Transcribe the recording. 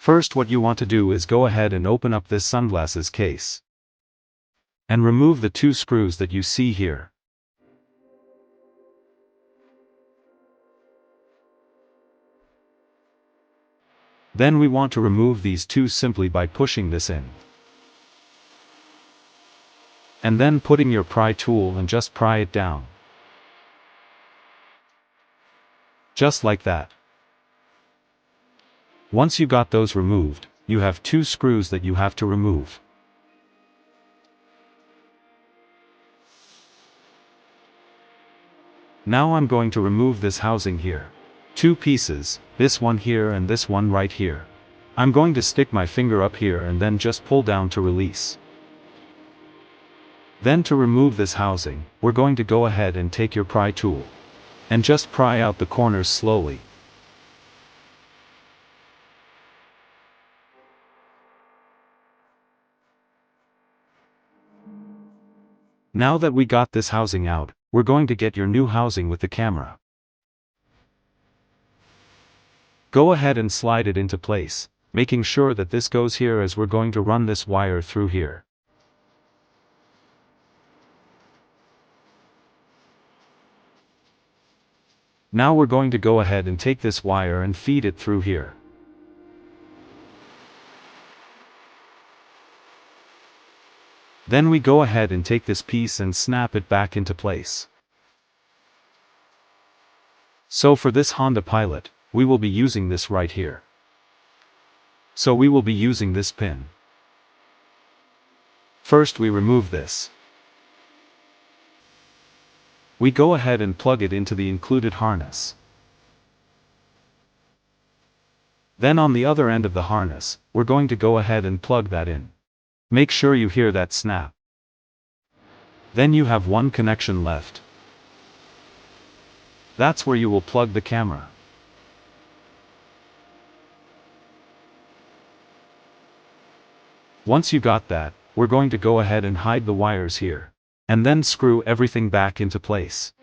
First, what you want to do is go ahead and open up this sunglasses case and remove the 2 screws that you see here. Then we want to remove these 2 simply by pushing this in. And then putting your pry tool and just pry it down. Just like that. Once you got those removed, you have 2 screws that you have to remove. Now I'm going to remove this housing here. 2 pieces, this one here and this one right here. I'm going to stick my finger up here and then just pull down to release. Then to remove this housing, we're going to go ahead and take your pry tool and just pry out the corners slowly. Now that we got this housing out, we're going to get your new housing with the camera. Go ahead and slide it into place, making sure that this goes here as we're going to run this wire through here. Now we're going to go ahead and take this wire and feed it through here. Then we go ahead and take this piece and snap it back into place. So for this Honda Pilot, we will be using this right here. So we will be using this pin. First we remove this. We go ahead and plug it into the included harness. Then on the other end of the harness, we're going to go ahead and plug that in. Make sure you hear that snap. Then you have one connection left. That's where you will plug the camera. Once you got that, we're going to go ahead and hide the wires here, and then screw everything back into place.